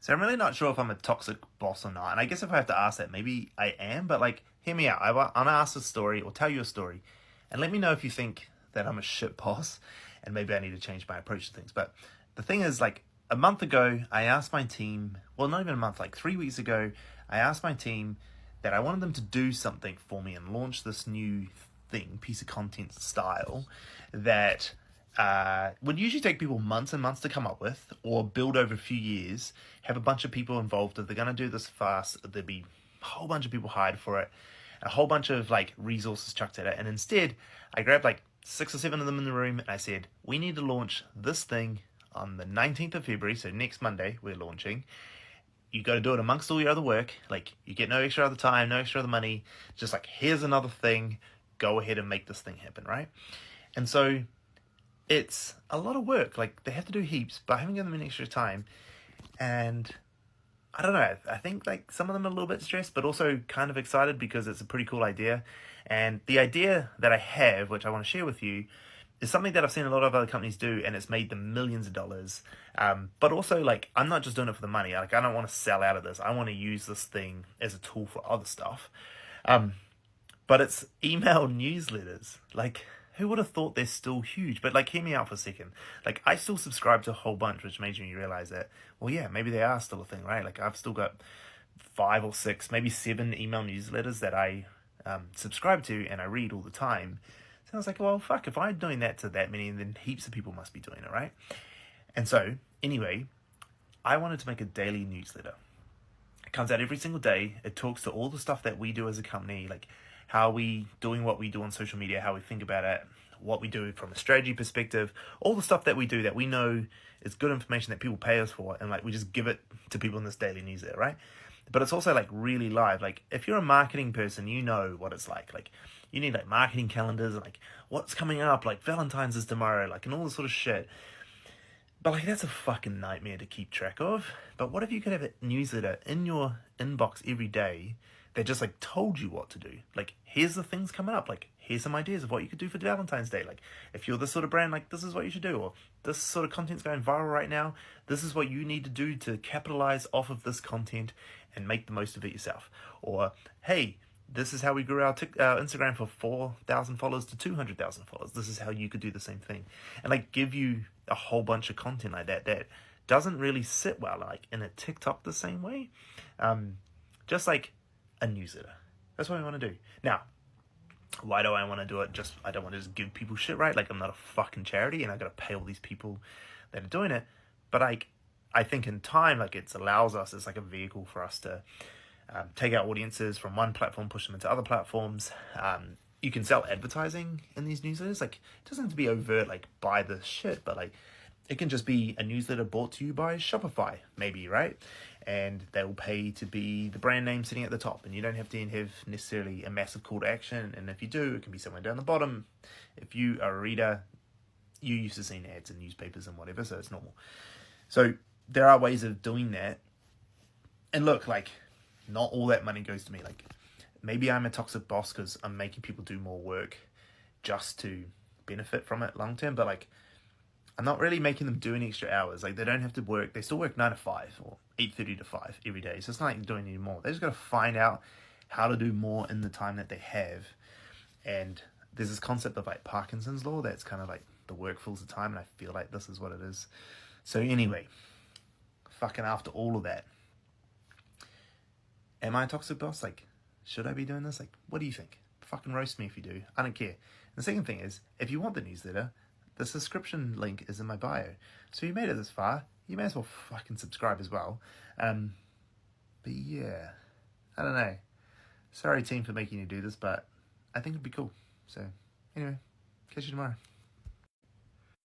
So I'm really not sure if I'm a toxic boss or not. And I guess if I have to ask that, maybe I am. But like, hear me out. I'm gonna ask a story or tell you a story, and let me know if you think that I'm a shit boss, and maybe I need to change my approach to things. But the thing is, like a month ago, I asked my team. Well, not even a month. Like 3 weeks ago, I asked my team that I wanted them to do something for me and launch this new thing, piece of content style that would usually take people months and months to come up with or build over a few years, have a bunch of people involved. If they're going to do this fast, there'd be a whole bunch of people hired for it, a whole bunch of like resources chucked at it. And instead, I grabbed like 6 or 7 of them in the room and I said, we need to launch this thing on the 19th of February. So next Monday, we're launching. You got to do it amongst all your other work. Like, you get no extra other time, no extra other money. Just like, here's another thing. Go ahead and make this thing happen, right? And so it's a lot of work. Like, they have to do heaps, but I haven't given them any extra time. And I don't know. I think like some of them are a little bit stressed, but also kind of excited because it's a pretty cool idea. And the idea that I have, which I want to share with you, is something that I've seen a lot of other companies do, and it's made them millions of dollars. But also, like, I'm not just doing it for the money. Like, I don't want to sell out of this. I want to use this thing as a tool for other stuff. But it's email newsletters. Like, who would have thought they're still huge? But like, hear me out for a second. Like, I still subscribe to a whole bunch, which made me realize that, well, yeah, maybe they are still a thing, right? Like, I've still got 5 or 6, maybe 7 email newsletters that I subscribe to and I read all the time. So I was like, well, fuck, if I'm doing that to that many, then heaps of people must be doing it, right? And so, anyway, I wanted to make a daily newsletter. It comes out every single day. It talks to all the stuff that we do as a company, like how we doing what we do on social media, how we think about it, what we do from a strategy perspective, all the stuff that we do that we know is good information that people pay us for, and like we just give it to people in this daily newsletter, right? But it's also like really live. Like, if you're a marketing person, you know what it's like. Like, you need like marketing calendars and like what's coming up, like Valentine's is tomorrow, like, and all this sort of shit. But like, that's a fucking nightmare to keep track of. But what if you could have a newsletter in your inbox every day that just like told you what to do? Like, here's the things coming up. Like, here's some ideas of what you could do for Valentine's Day. Like, if you're this sort of brand, like, this is what you should do. Or this sort of content's going viral right now. This is what you need to do to capitalize off of this content and make the most of it yourself. Or, hey, this is how we grew our Instagram from 4,000 followers to 200,000 followers. This is how you could do the same thing. And like, give you a whole bunch of content like that that doesn't really sit well like in a TikTok the same way. Just like a newsletter. That's what I want to do. Now, why do I want to do it? I don't want to just give people shit, right? Like, I'm not a fucking charity and I got to pay all these people that are doing it. But I think in time, like, it allows us as like a vehicle for us to take our audiences from one platform, push them into other platforms. You can sell advertising in these newsletters. Like, it doesn't have to be overt, like, buy this shit, but like, it can just be a newsletter brought to you by Shopify, maybe, right? And they'll pay to be the brand name sitting at the top, and you don't have to have necessarily a massive call to action. And if you do, it can be somewhere down the bottom. If you are a reader, you used to seeing ads in newspapers and whatever, so it's normal. So there are ways of doing that. And look, like, not all that money goes to me. Like, maybe I'm a toxic boss because I'm making people do more work just to benefit from it long term, but like, I'm not really making them do any extra hours. Like, they don't have to work. They still work 9 to 5 or 8:30 to 5 every day. So it's not like doing any more. They just got to find out how to do more in the time that they have. And there's this concept of like Parkinson's law that's kind of like the work fills the time, and I feel like this is what it is. So anyway, fucking after all of that, am I a toxic boss? Like, should I be doing this? Like, what do you think? Fucking roast me if you do. I don't care. And the second thing is, if you want the newsletter, the subscription link is in my bio. So you made it this far, you may as well fucking subscribe as well. But yeah, I don't know. Sorry, team, for making you do this, but I think it'd be cool. So anyway, catch you tomorrow.